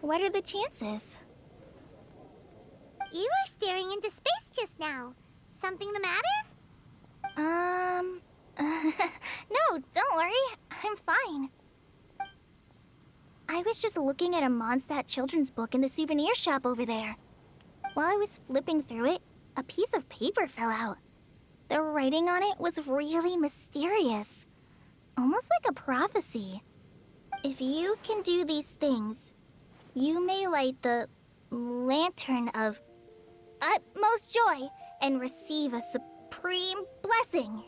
What are the chances? You were staring into space just now. Something the matter? No, don't worry. I'm fine. I was just looking at a Mondstadt children's book in the souvenir shop over there. While I was flipping through it, a piece of paper fell out. The writing on it was really mysterious. Almost like a prophecy. If you can do these things, you may light the lantern of utmost joy and receive a supreme blessing.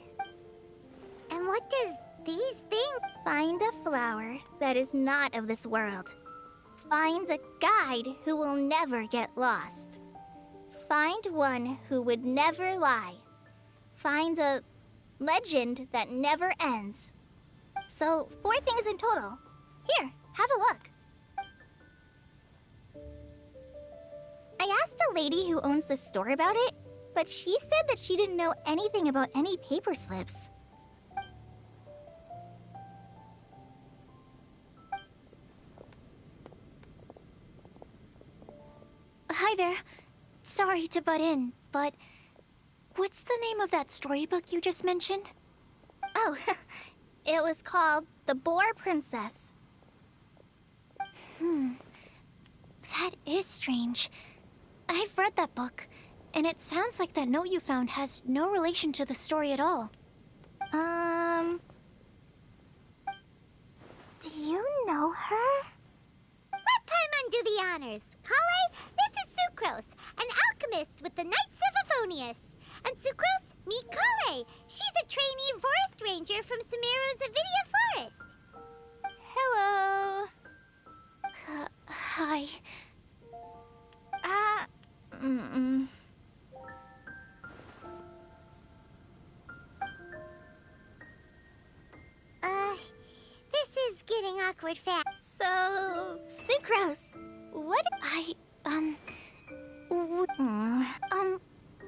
And what does these things... Find a flower that is not of this world. Find a guide who will never get lost. Find one who would never lie. Find a legend that never ends. So, 4 things in total. Here, have a look. I asked a lady who owns the store about it, but she said that she didn't know anything about any paper slips. Hi there. Sorry to butt in, but what's the name of that storybook you just mentioned? Oh, it was called The Boar Princess. That is strange. I've read that book, and it sounds like that note you found has no relation to the story at all. Do you know her? Let Paimon do the honors. Kale, this is Sucrose, an alchemist with the Knights of Favonius. And Sucrose, meet Kale. She's a trainee forest ranger from Sumeru's Avidia Forest. Hello. Hi. This is getting awkward fast. So, Sucrose, what?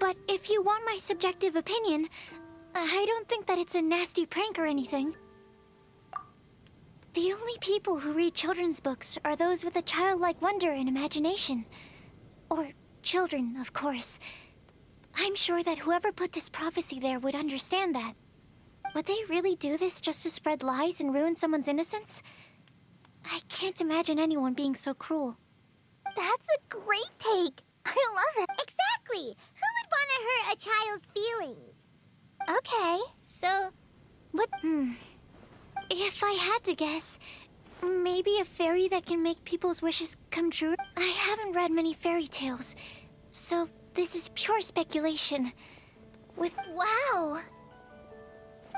But if you want my subjective opinion, I don't think that it's a nasty prank or anything. The only people who read children's books are those with a childlike wonder and imagination. Or children, of course. I'm sure that whoever put this prophecy there would understand that. Would they really do this just to spread lies and ruin someone's innocence? I can't imagine anyone being so cruel. That's a great take. I love it. Exactly. Who would want to hurt a child's feelings? Okay, so, what? If I had to guess, maybe a fairy that can make people's wishes come true. I haven't read many fairy tales, so this is pure speculation. Wow!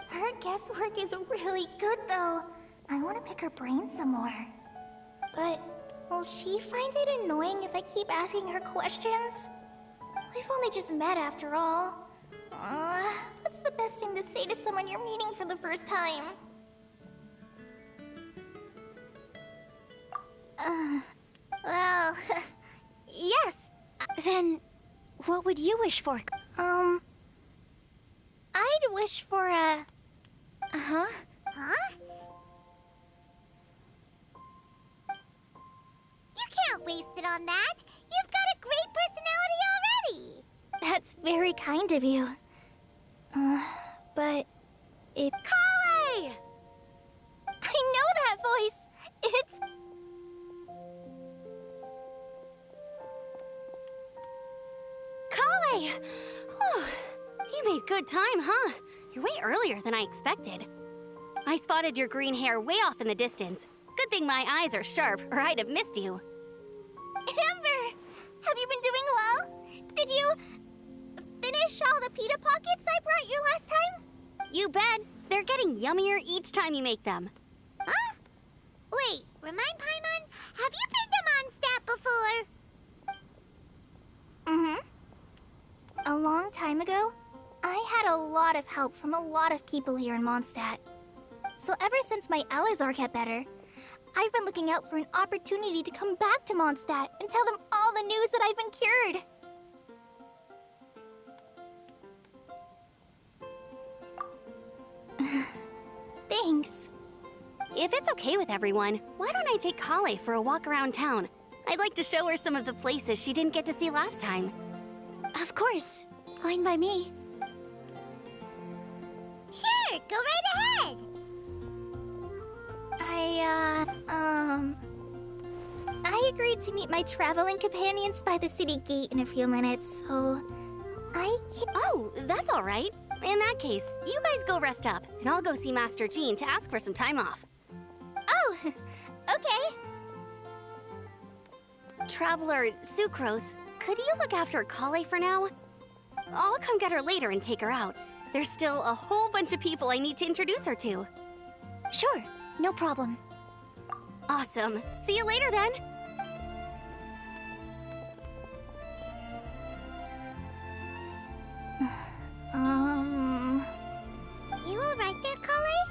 Her guesswork is really good, though. I want to pick her brain some more. But will she find it annoying if I keep asking her questions? We've only just met after all. What's the best thing to say to someone you're meeting for the first time? Well, yes. Then, what would you wish for? I'd wish for a... Huh? You can't waste it on that. You've got a great personality already. That's very kind of you. But it... Kale! I know that voice! It's... Kale! Whew. You made good time, huh? You're way earlier than I expected. I spotted your green hair way off in the distance. Good thing my eyes are sharp, or I'd have missed you. Amber! Have you been doing well? Did you... finish all the pita pockets I brought you last time? You bet. They're getting yummier each time you make them. Huh? Wait, remind Paimon, have you been to Mondstadt before? A long time ago, I had a lot of help from a lot of people here in Mondstadt. So ever since my Elazar got better, I've been looking out for an opportunity to come back to Mondstadt and tell them all the news that I've been cured. Thanks. If it's okay with everyone, why don't I take Kale for a walk around town? I'd like to show her some of the places she didn't get to see last time. Of course. Fine by me. Sure, go right ahead. I agreed to meet my traveling companions by the city gate in a few minutes, so I can't... Oh, that's all right. In that case, you guys go rest up, and I'll go see Master Jean to ask for some time off. Oh, okay. Traveler Sucrose, could you look after Kale for now? I'll come get her later and take her out. There's still a whole bunch of people I need to introduce her to. Sure, no problem. Awesome. See you later then. You all right there, Kale?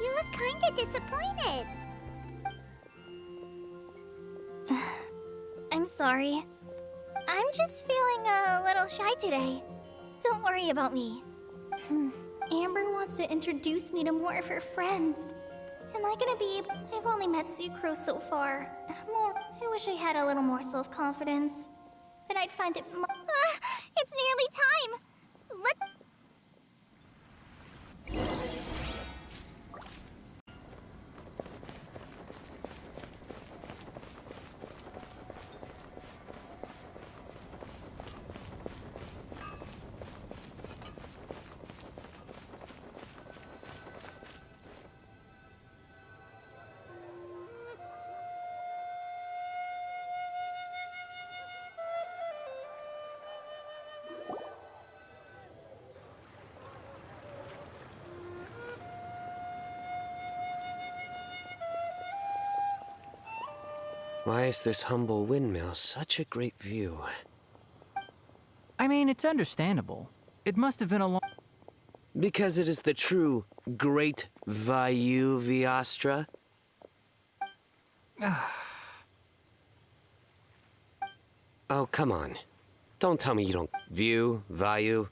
You look kinda disappointed. I'm sorry. I'm just feeling a little shy today. Don't worry about me. Amber wants to introduce me to more of her friends. Am I gonna be able... I've only met Sucrose so far. And I wish I had a little more self-confidence. Then I'd find it it's nearly time! Why is this humble windmill such a great view? I mean, it's understandable. It must have been a long... Because it is the true Great Vayu Viastra? Oh, come on. Don't tell me you don't... View, Vayu...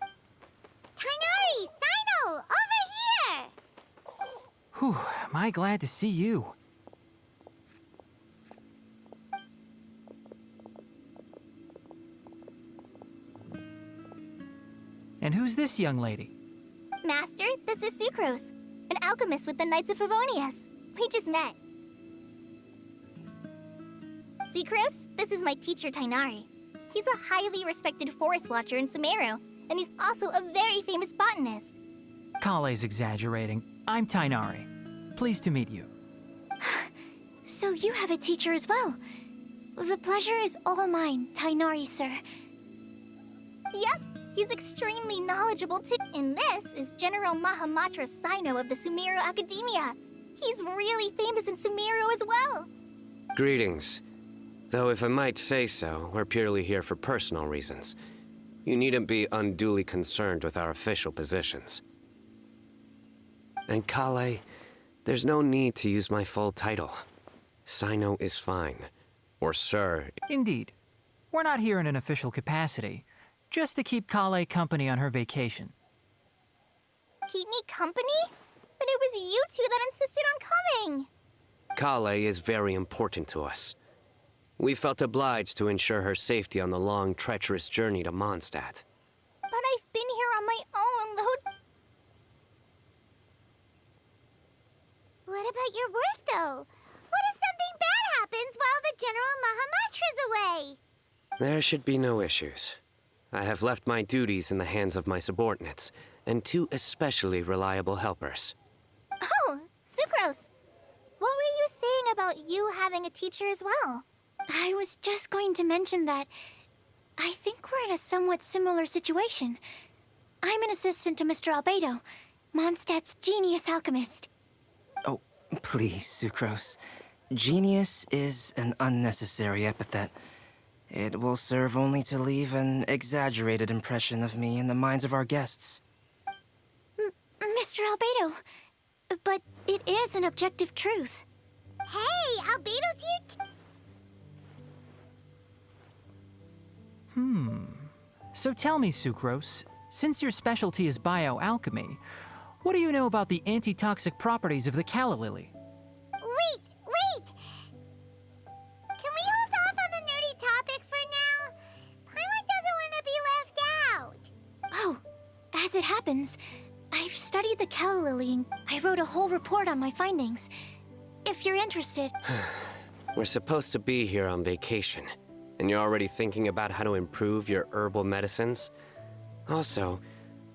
Kainari, Sino, over here! Whew, am I glad to see you. And who's this young lady? Master, this is Sucrose, an alchemist with the Knights of Favonius. We just met. Sucrose, this is my teacher, Tainari. He's a highly respected forest watcher in Sumeru, and he's also a very famous botanist. Kale's exaggerating. I'm Tainari. Pleased to meet you. So you have a teacher as well. The pleasure is all mine, Tainari, sir. Yep, he's extremely knowledgeable too. And this is General Mahamatra Sino of the Sumeru Academia. He's really famous in Sumeru as well. Greetings. Though if I might say so, we're purely here for personal reasons. You needn't be unduly concerned with our official positions. And Kale, there's no need to use my full title. Sino is fine. Or sir. Indeed. We're not here in an official capacity, just to keep Kale company on her vacation. Keep me company? But it was you two that insisted on coming. Kale is very important to us. We felt obliged to ensure her safety on the long, treacherous journey to Mondstadt. But I've been here on my own loads. What about your work, though? What if something bad happens while the General Mahamatra's away? There should be no issues. I have left my duties in the hands of my subordinates, and two especially reliable helpers. Oh, Sucrose. What were you saying about you having a teacher as well? I was just going to mention that I think we're in a somewhat similar situation. I'm an assistant to Mr. Albedo, Mondstadt's genius alchemist. Oh, please, Sucrose. Genius is an unnecessary epithet. It will serve only to leave an exaggerated impression of me in the minds of our guests. Mr. Albedo, but it is an objective truth. Hey, Albedo's here So tell me, Sucrose, since your specialty is bioalchemy, what do you know about the antitoxic properties of the calla lily? Wait! Can we hold off on As it happens, I've studied the calla lily and I wrote a whole report on my findings. If you're interested... We're supposed to be here on vacation, and you're already thinking about how to improve your herbal medicines? Also,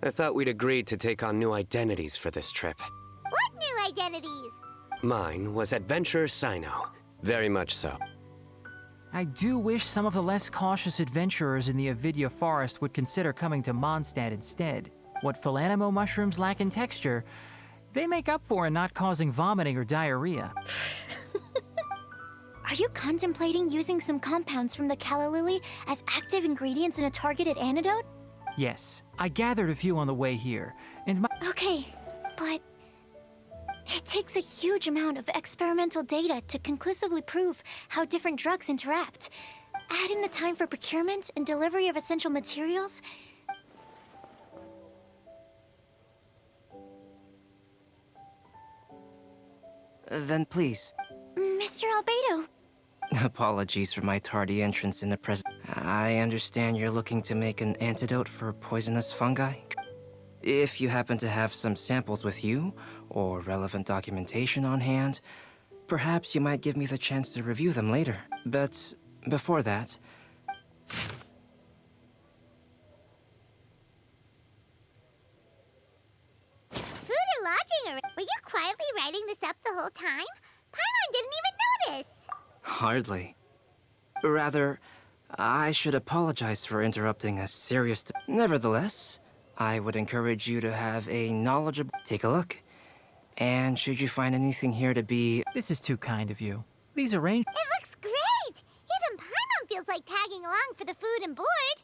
I thought we'd agreed to take on new identities for this trip. What new identities? Mine was Adventurer Sino. Very much so. I do wish some of the less cautious adventurers in the Avidya forest would consider coming to Mondstadt instead. What Philanimo mushrooms lack in texture, they make up for in not causing vomiting or diarrhea. Are you contemplating using some compounds from the calla lily as active ingredients in a targeted antidote? Yes, I gathered a few on the way here, and my... Okay, but it takes a huge amount of experimental data to conclusively prove how different drugs interact. Add in the time for procurement and delivery of essential materials. Then please. Mr. Albedo, Apologies for my tardy entrance in the present. I understand you're looking to make an antidote for poisonous fungi? If you happen to have some samples with you, or relevant documentation on hand, perhaps you might give me the chance to review them later. But before that... Food and lodging. Were you quietly writing this up the whole time? Paimon didn't even notice. Hardly. Rather, I should apologize for interrupting a serious... Nevertheless, I would encourage you to have a knowledgeable... Take a look. And should you find anything here to be... This is too kind of you. These arrange... It looks great! Even Paimon feels like tagging along for the food and board.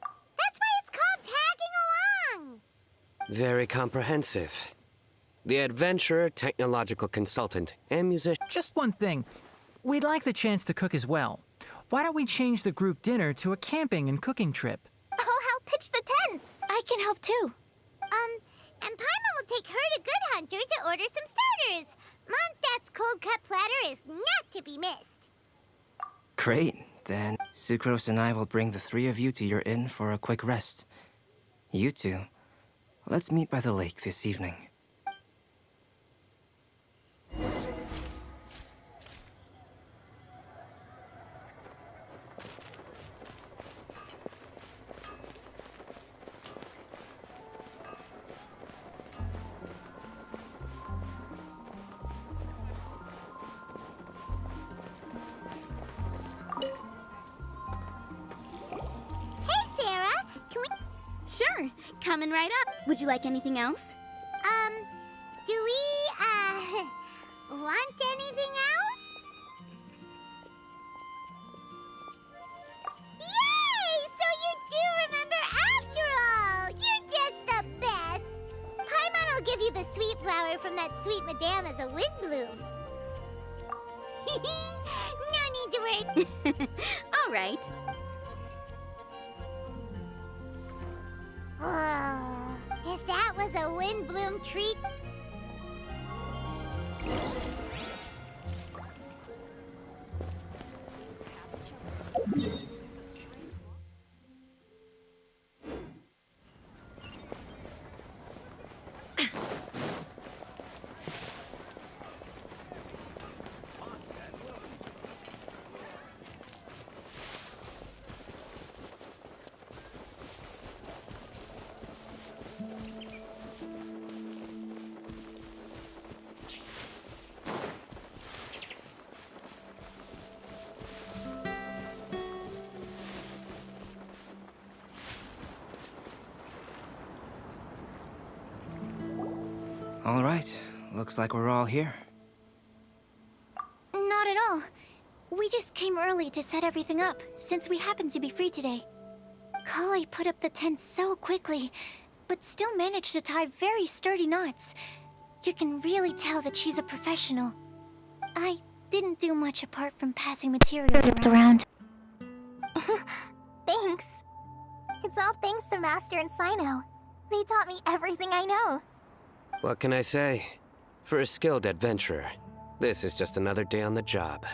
That's why it's called tagging along! Very comprehensive. The adventurer, technological consultant, and musician. Just one thing. We'd like the chance to cook as well. Why don't we change the group dinner to a camping and cooking trip? I'll help pitch the tents. I can help too. And Paimon will take her to Good Hunter to order some starters. Mondstadt's cold-cut platter is not to be missed. Great. Then Sucrose and I will bring the three of you to your inn for a quick rest. You two, let's meet by the lake this evening. Hey, Sarah! Can we... Sure, coming right up. Would you like anything else? Do we, want anything else? Yay! So you do remember after all! You're just the best! Paimon will give you the sweet flower from that sweet madame as a wind bloom. No need to worry. All right. Oh, if that was a wind bloom treat... All right, looks like we're all here. Not at all. We just came early to set everything up, since we happen to be free today. Kale put up the tent so quickly, but still managed to tie very sturdy knots. You can really tell that she's a professional. I didn't do much apart from passing materials around. Thanks. It's all thanks to Master and Sino. They taught me everything I know. What can I say? For a skilled adventurer, this is just another day on the job.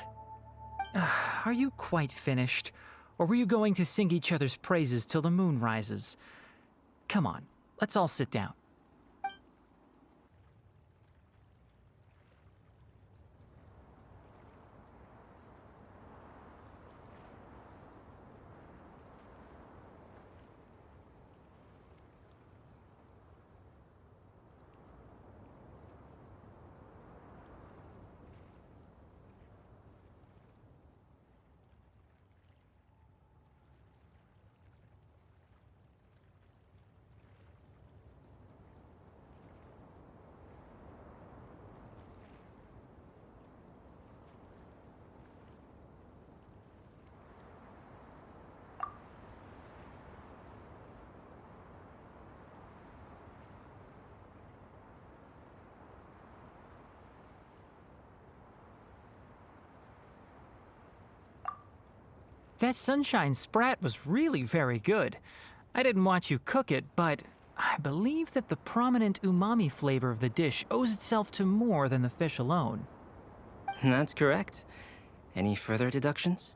Are you quite finished? Or were you going to sing each other's praises till the moon rises? Come on, let's all sit down. That sunshine sprat was really very good. I didn't watch you cook it, but I believe that the prominent umami flavor of the dish owes itself to more than the fish alone. That's correct. Any further deductions?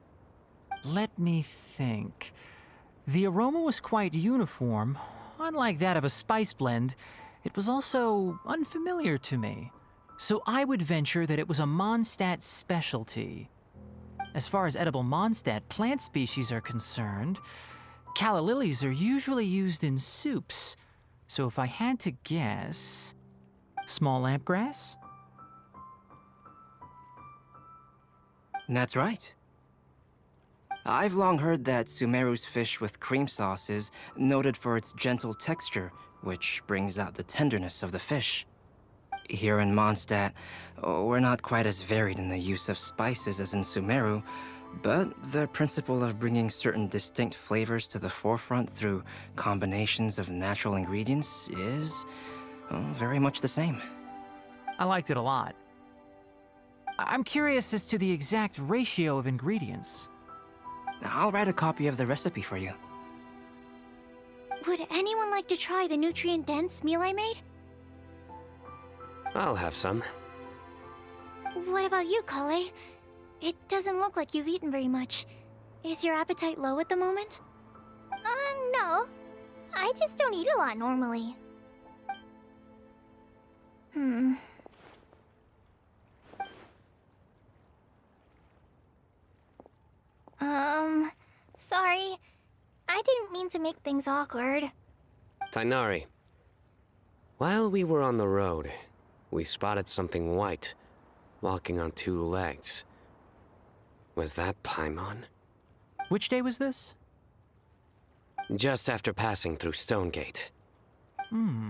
Let me think. The aroma was quite uniform. Unlike that of a spice blend, it was also unfamiliar to me. So I would venture that it was a Mondstadt specialty. As far as edible Mondstadt plant species are concerned, calla lilies are usually used in soups. So if I had to guess, small lampgrass? That's right. I've long heard that Sumeru's fish with cream sauce is noted for its gentle texture, which brings out the tenderness of the fish. Here in Mondstadt, we're not quite as varied in the use of spices as in Sumeru, but the principle of bringing certain distinct flavors to the forefront through combinations of natural ingredients is very much the same. I liked it a lot. I'm curious as to the exact ratio of ingredients. I'll write a copy of the recipe for you. Would anyone like to try the nutrient-dense meal I made? I'll have some. What about you, Kale? It doesn't look like you've eaten very much. Is your appetite low at the moment? No. I just don't eat a lot normally. Sorry. I didn't mean to make things awkward. Tainari. While we were on the road, we spotted something white, walking on two legs. Was that Paimon? Which day was this? Just after passing through Stonegate. Sino,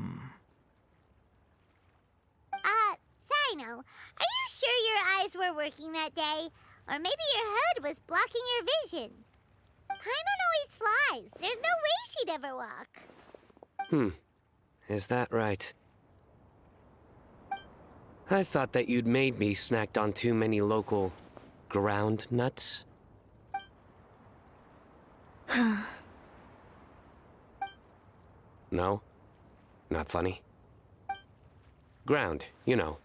are you sure your eyes were working that day? Or maybe your hood was blocking your vision? Paimon always flies. There's no way she'd ever walk. Is that right? I thought that you'd made me snacked on too many local ground nuts. No? Not funny? Ground, you know.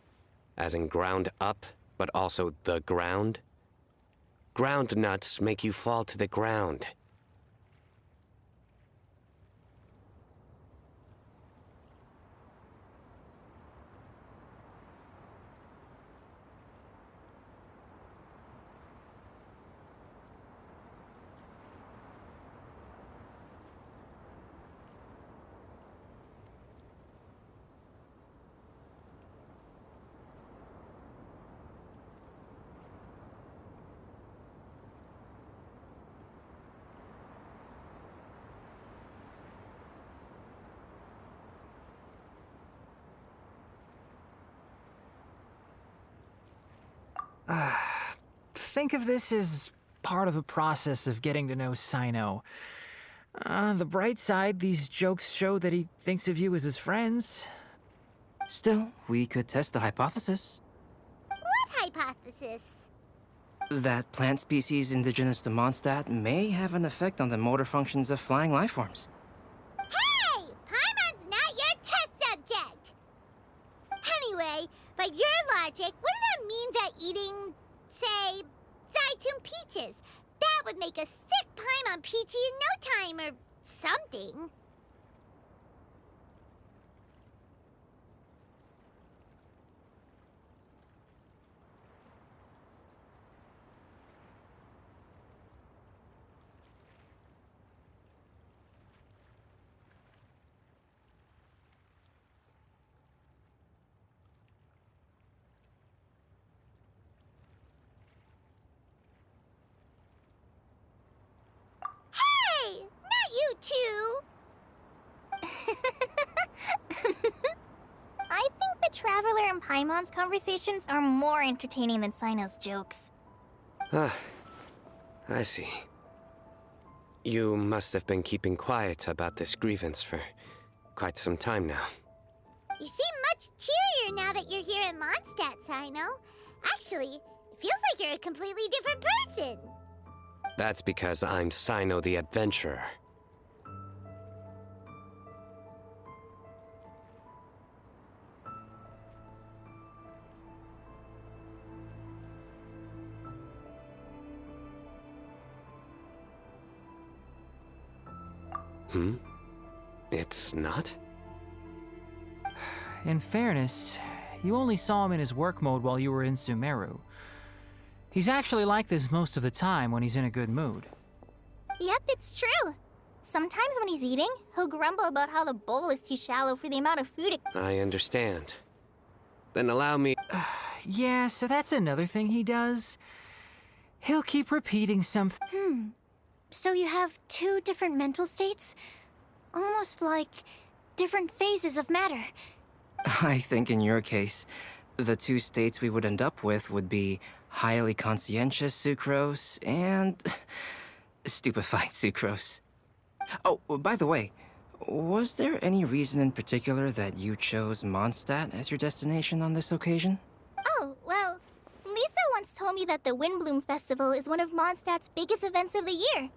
As in ground up, but also the ground. Ground nuts make you fall to the ground. Think of this as part of the process of getting to know Sino. The bright side, these jokes show that he thinks of you as his friends. Still, we could test the hypothesis. What hypothesis? That plant species indigenous to Mondstadt may have an effect on the motor functions of flying lifeforms. Hey! Paimon's not your test subject! Anyway, by your logic, wouldn't that mean that eating, say, Zaitun peaches, that would make a sick Paimon peachy in no time or something? Some Paimon's conversations are more entertaining than Sino's jokes. Ah, I see. You must have been keeping quiet about this grievance for quite some time now. You seem much cheerier now that you're here in Mondstadt, Sino. Actually, it feels like you're a completely different person. That's because I'm Sino the Adventurer. It's not? In fairness, you only saw him in his work mode while you were in Sumeru. He's actually like this most of the time when he's in a good mood. Yep, it's true. Sometimes when he's eating, he'll grumble about how the bowl is too shallow for the amount of food it... I understand. Then allow me... Yeah, so that's another thing he does. He'll keep repeating something. So you have two different mental states? Almost like different phases of matter. I think in your case, the two states we would end up with would be highly conscientious sucrose and stupefied sucrose. Oh, by the way, was there any reason in particular that you chose Mondstadt as your destination on this occasion? Oh, well, Lisa once told me that the Windbloom Festival is one of Mondstadt's biggest events of the year.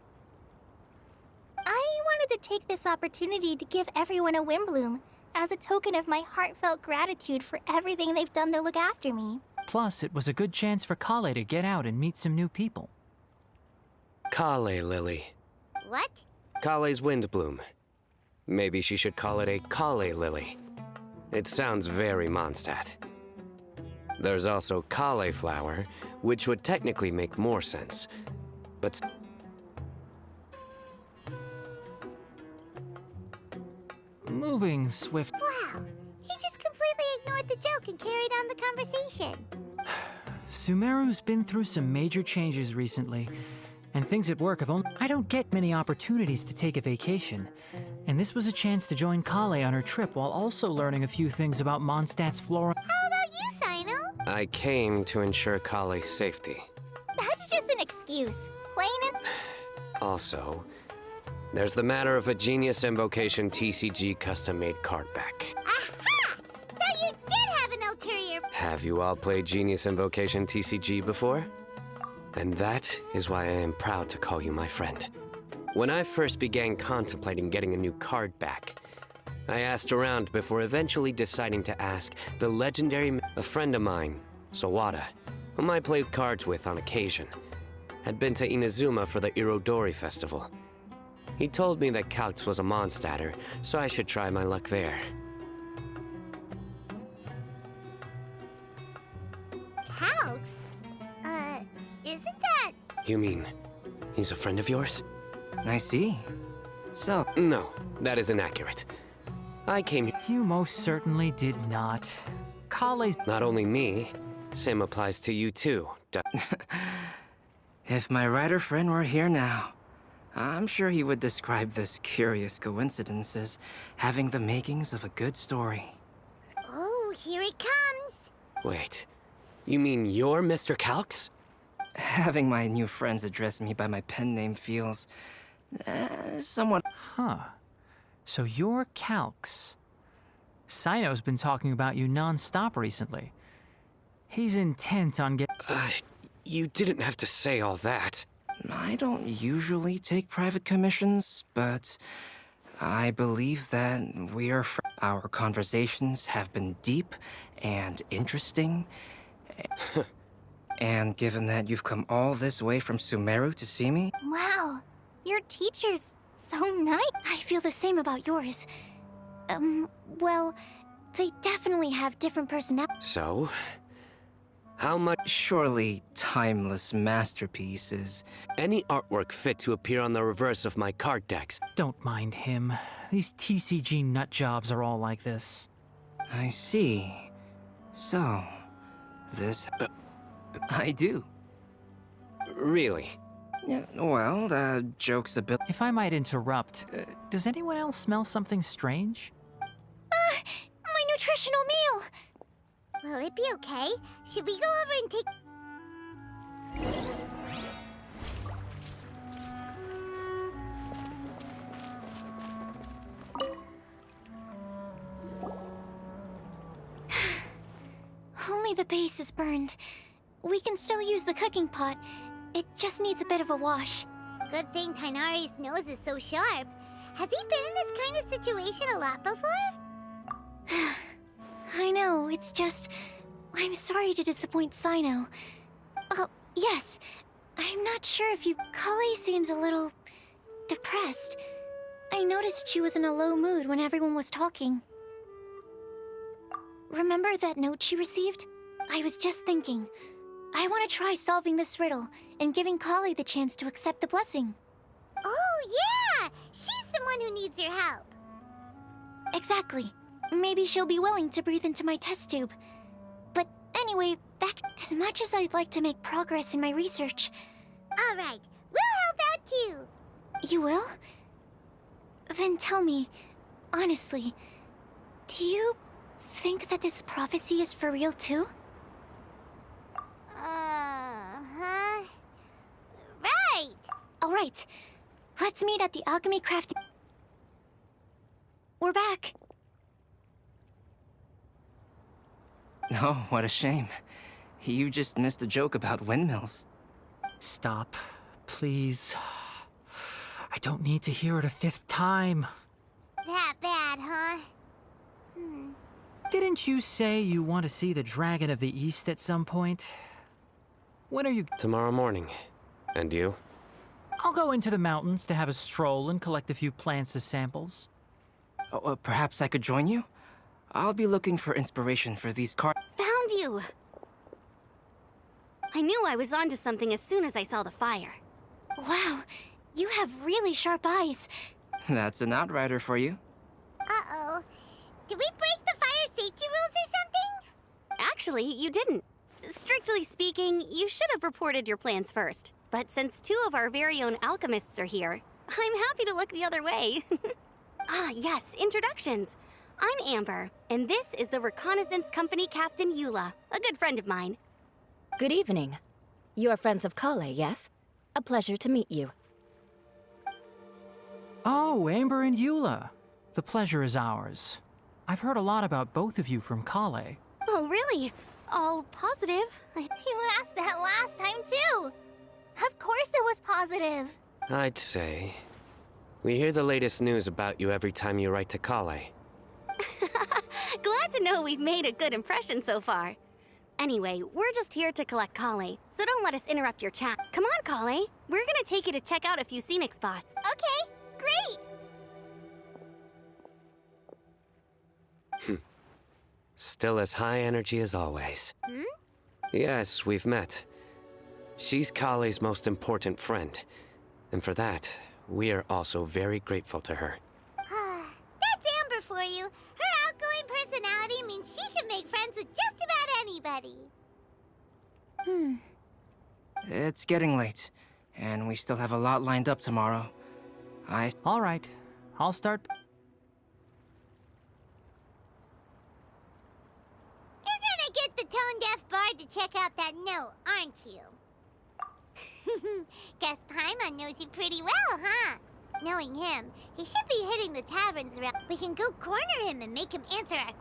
I wanted to take this opportunity to give everyone a Windbloom as a token of my heartfelt gratitude for everything they've done to look after me. Plus, it was a good chance for Kale to get out and meet some new people. Kale Lily. What? Kale's Windbloom. Maybe she should call it a Kale Lily. It sounds very Mondstadt. There's also Cauliflower, which would technically make more sense. But... Moving swift. Wow. He just completely ignored the joke and carried on the conversation. Sumeru's been through some major changes recently, and things at work have only... I don't get many opportunities to take a vacation, and this was a chance to join Kale on her trip while also learning a few things about Mondstadt's flora. How about you, Sino? I came to ensure Kale's safety. That's just an excuse. Plain and... Also, there's the matter of a Genius Invocation TCG custom-made card back. Aha! So you did have an ulterior... Have you all played Genius Invocation TCG before? And that is why I am proud to call you my friend. When I first began contemplating getting a new card back, I asked around before eventually deciding to ask the legendary... A friend of mine, Sawada, whom I played cards with on occasion, had been to Inazuma for the Irodori Festival. He told me that Calx was a Mondstadter, so I should try my luck there. Calx? Isn't that... You mean, he's a friend of yours? I see. So, No, that is inaccurate. I came here... You most certainly did not. Kale's... Not only me, same applies to you too. if my writer friend were here now, I'm sure he would describe this curious coincidence as having the makings of a good story. Oh, here it comes. Wait, you mean you're Mr. Calx? Having my new friends address me by my pen name feels... somewhat... Huh. So you're Calx. Sino's been talking about you non-stop recently. He's intent on getting... You didn't have to say all that. I don't usually take private commissions, but I believe that our conversations have been deep and interesting. And given that you've come all this way from Sumeru to see me... Wow, your teacher's so nice. I feel the same about yours. Well, they definitely have different personalities. So, how much... Surely timeless masterpieces. Any artwork fit to appear on the reverse of my card decks? Don't mind him. These TCG nut jobs are all like this. I see. So, this... I do. Really? Yeah, well, the joke's a bit... If I might interrupt, does anyone else smell something strange? My nutritional meal! Will it be okay? Should we go over and take... Only the base is burned. We can still use the cooking pot. It just needs a bit of a wash. Good thing Tainari's nose is so sharp. Has he been in this kind of situation a lot before? I know, it's just... I'm sorry to disappoint Sino. Oh, yes. I'm not sure if you... Kali seems a little... depressed. I noticed she was in a low mood when everyone was talking. Remember that note she received? I was just thinking. I want to try solving this riddle and giving Kali the chance to accept the blessing. Oh, yeah! She's someone who needs your help. Exactly. Maybe she'll be willing to breathe into my test tube. But anyway, back... As much as I'd like to make progress in my research... All right, we'll help out too. You will? Then tell me, honestly, do you think that this prophecy is for real too? Uh-huh. Right. All right. Let's meet at the alchemy crafting... We're back. Oh, what a shame. You just missed a joke about windmills. Stop, please. I don't need to hear it a fifth time. That bad, huh? Didn't you say you want to see the Dragon of the East at some point? When are you... Tomorrow morning. And you? I'll go into the mountains to have a stroll and collect a few plants as samples. Oh, perhaps I could join you? I'll be looking for inspiration for these Found you! I knew I was onto something as soon as I saw the fire. Wow, you have really sharp eyes. That's an outrider for you. Uh-oh. Did we break the fire safety rules or something? Actually, you didn't. Strictly speaking, you should have reported your plans first. But since two of our very own alchemists are here, I'm happy to look the other way. Ah, yes, introductions. I'm Amber, and this is the Reconnaissance Company Captain Eula, a good friend of mine. Good evening. You are friends of Kale, yes? A pleasure to meet you. Oh, Amber and Eula. The pleasure is ours. I've heard a lot about both of you from Kale. Oh, really? All positive? You asked that last time, too. Of course it was positive. I'd say. We hear the latest news about you every time you write to Kale. Glad to know we've made a good impression so far. Anyway, we're just here to collect Kale, so don't let us interrupt your chat. Come on, Kale. We're gonna take you to check out a few scenic spots. Okay, great. Still as high energy as always. Yes, we've met. She's Kale's most important friend. And for that, we are also very grateful to her. That's Amber for you. Her outgoing personality means she can make friends with just about anybody. It's getting late, and we still have a lot lined up tomorrow. All right, I'll start... You're gonna get the tone-deaf bard to check out that note, aren't you? Guess Paimon knows you pretty well, huh? Knowing him, he should be hitting the taverns around. We can go corner him and make him answer our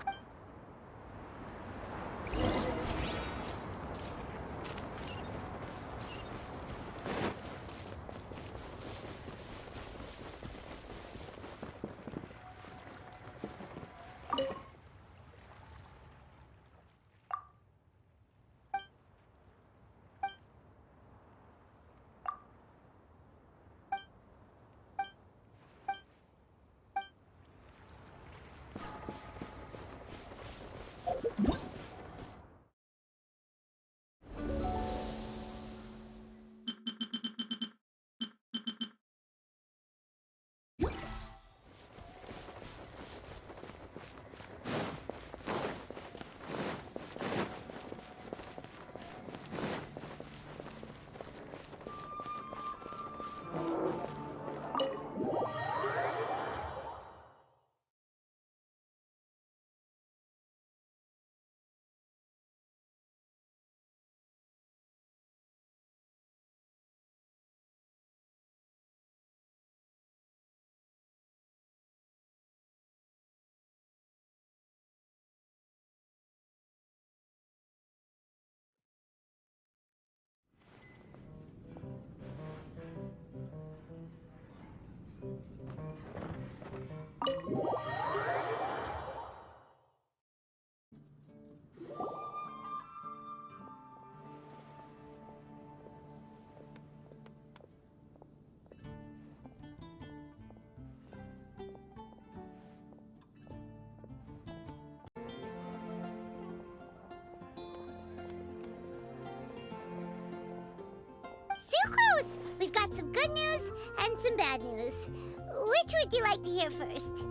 We've got some good news and some bad news. Which would you like to hear first?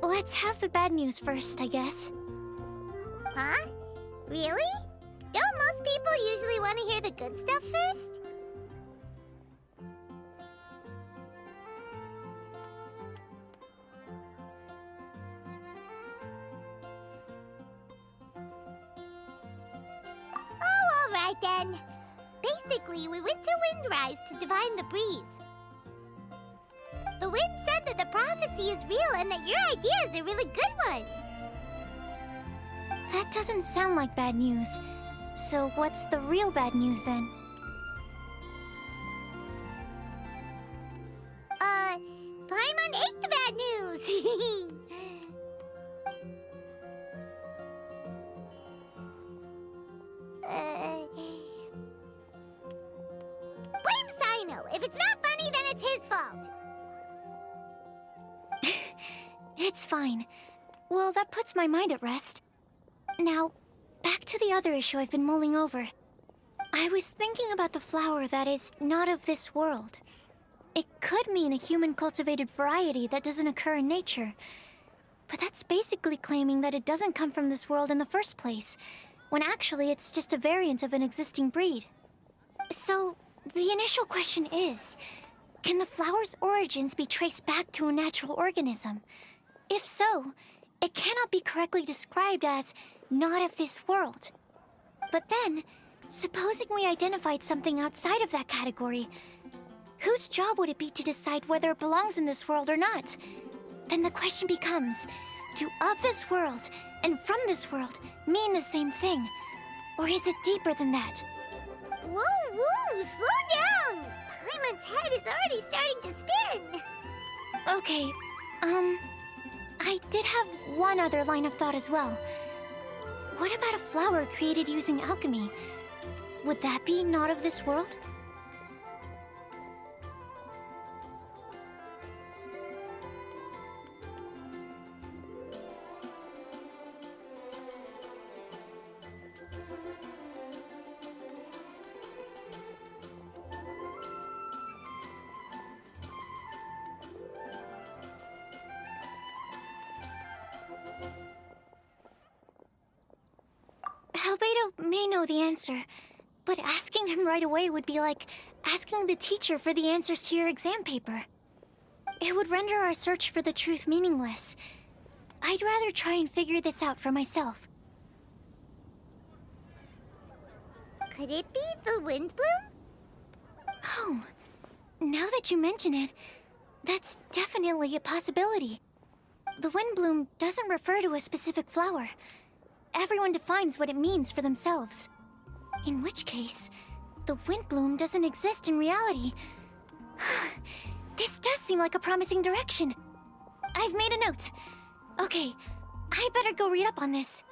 Let's have the bad news first, I guess. Huh? Really? Don't most people usually want to hear the good stuff first? Oh, all right then. Basically, we went to Windrise to divine the breeze. The wind said that the prophecy is real and that your idea is a really good one. That doesn't sound like bad news. So what's the real bad news then? Paimon ate the bad news! Blame Sino. If it's not funny, then it's his fault. It's fine. Well, that puts my mind at rest. Now, back to the other issue I've been mulling over. I was thinking about the flower that is not of this world. It could mean a human-cultivated variety that doesn't occur in nature. But that's basically claiming that it doesn't come from this world in the first place, when actually it's just a variant of an existing breed. So, the initial question is, can the flower's origins be traced back to a natural organism? If so, it cannot be correctly described as not of this world. But then, supposing we identified something outside of that category, whose job would it be to decide whether it belongs in this world or not? Then the question becomes, do of this world and from this world mean the same thing? Or is it deeper than that? Whoa, whoa, slow down! Paimon's head is already starting to spin. Okay, I did have one other line of thought as well. What about a flower created using alchemy? Would that be not of this world? Albedo may know the answer, but asking him right away would be like asking the teacher for the answers to your exam paper. It would render our search for the truth meaningless. I'd rather try and figure this out for myself. Could it be the wind bloom? Oh, now that you mention it, that's definitely a possibility. The wind bloom doesn't refer to a specific flower. Everyone defines what it means for themselves. In which case, the wind bloom doesn't exist in reality. This does seem like a promising direction. I've made a note. Okay, I better go read up on this.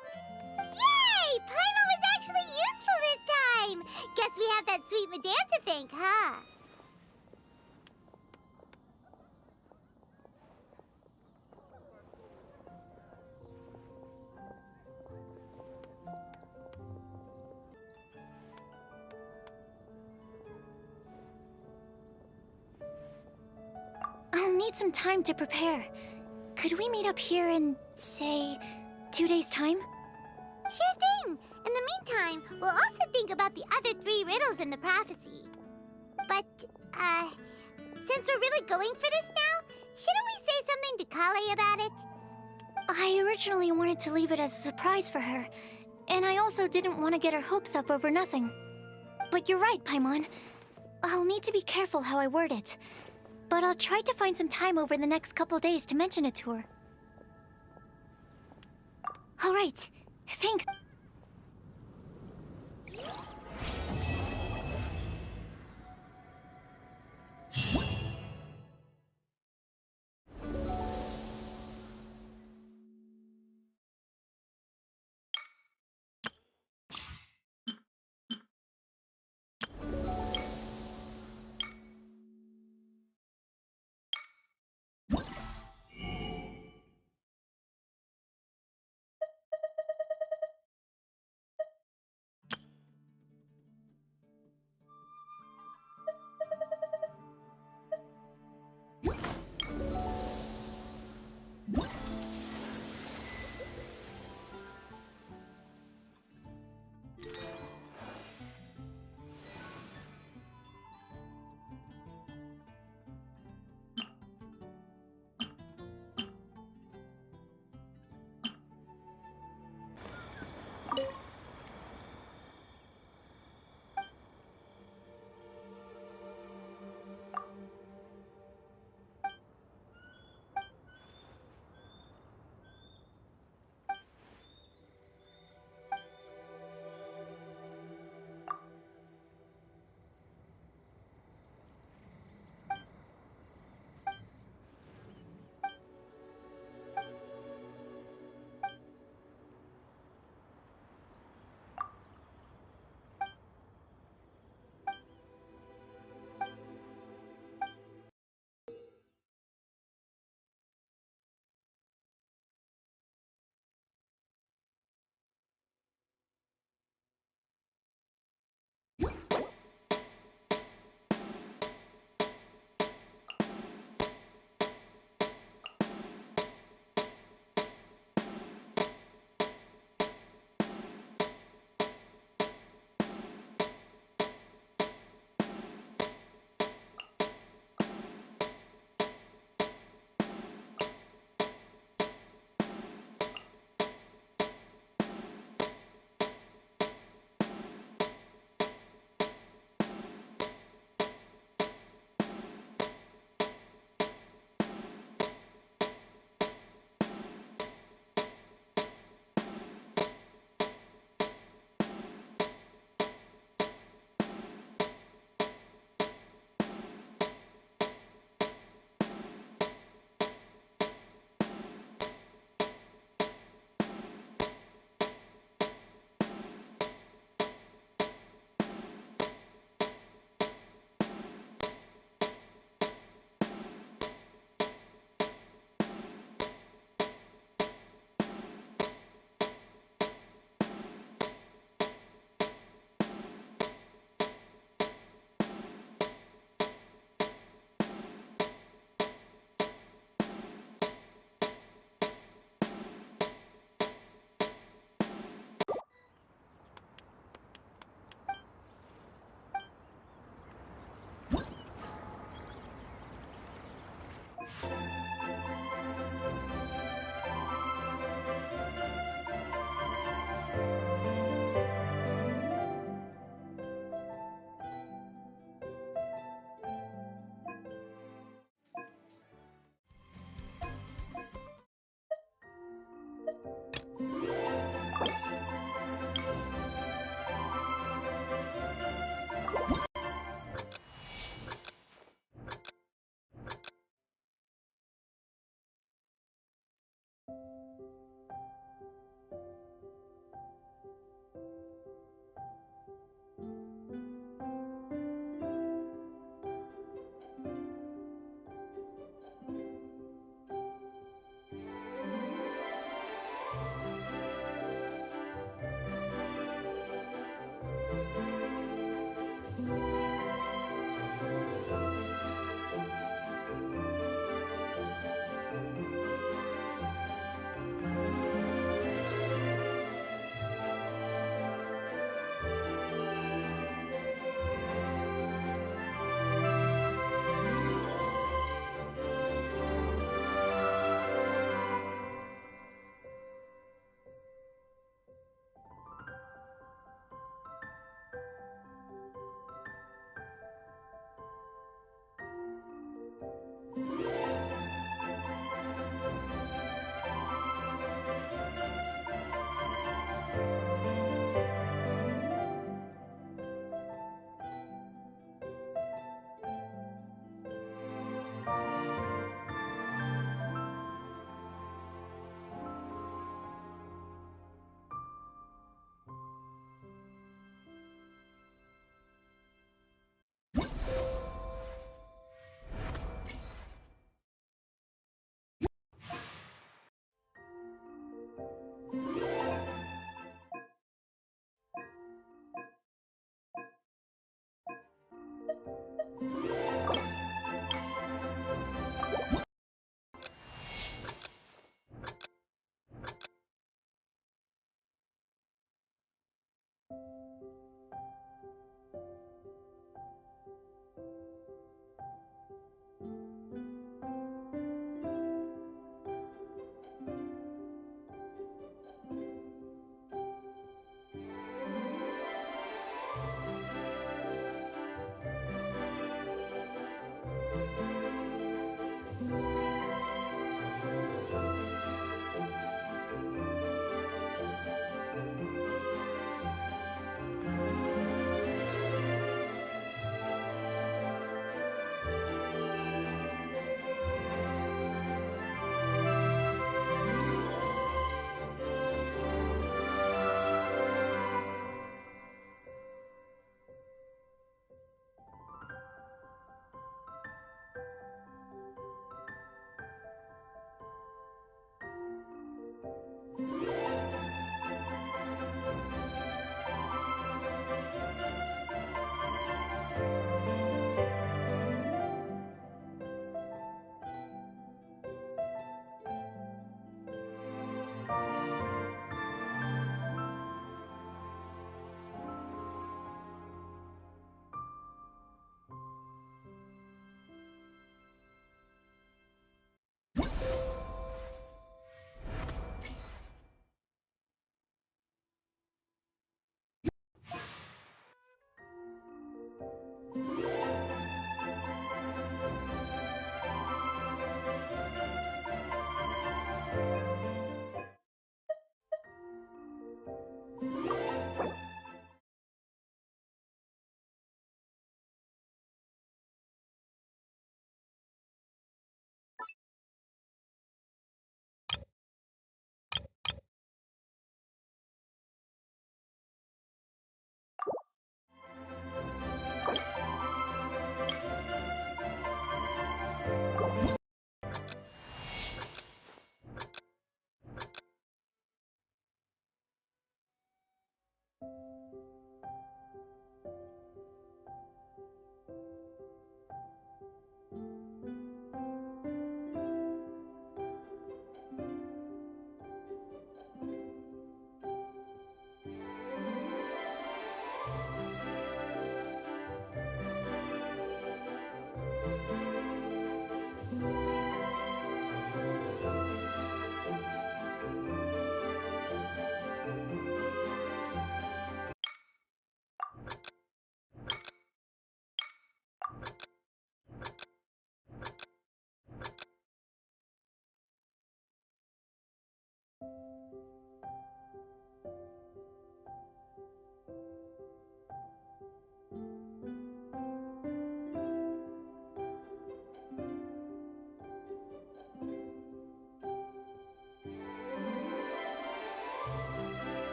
Yay! Paimon was actually useful this time! Guess we have that sweet madame to thank, huh? I'll need some time to prepare. Could we meet up here in, say, 2 days' time? Sure thing! In the meantime, we'll also think about the other 3 riddles in the prophecy. But, since we're really going for this now, shouldn't we say something to Kale about it? I originally wanted to leave it as a surprise for her, and I also didn't want to get her hopes up over nothing. But you're right, Paimon. I'll need to be careful how I word it. But I'll try to find some time over the next couple days to mention it to her. All right. Thanks.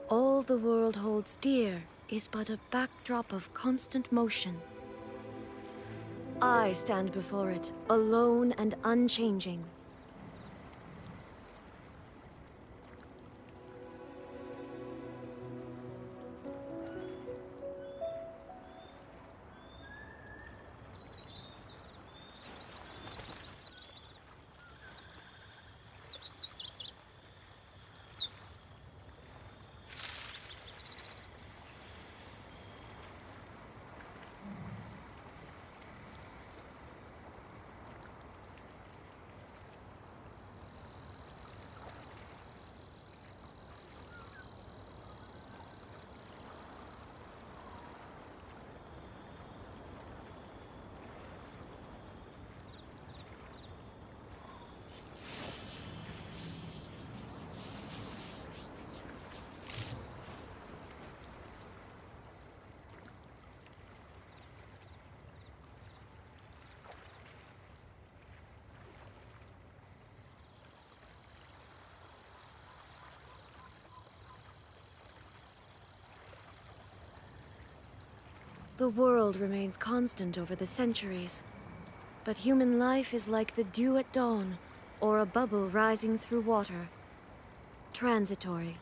All the world holds dear is but a backdrop of constant motion. I stand before it, alone and unchanging. The world remains constant over the centuries, but human life is like the dew at dawn, or a bubble rising through water. Transitory,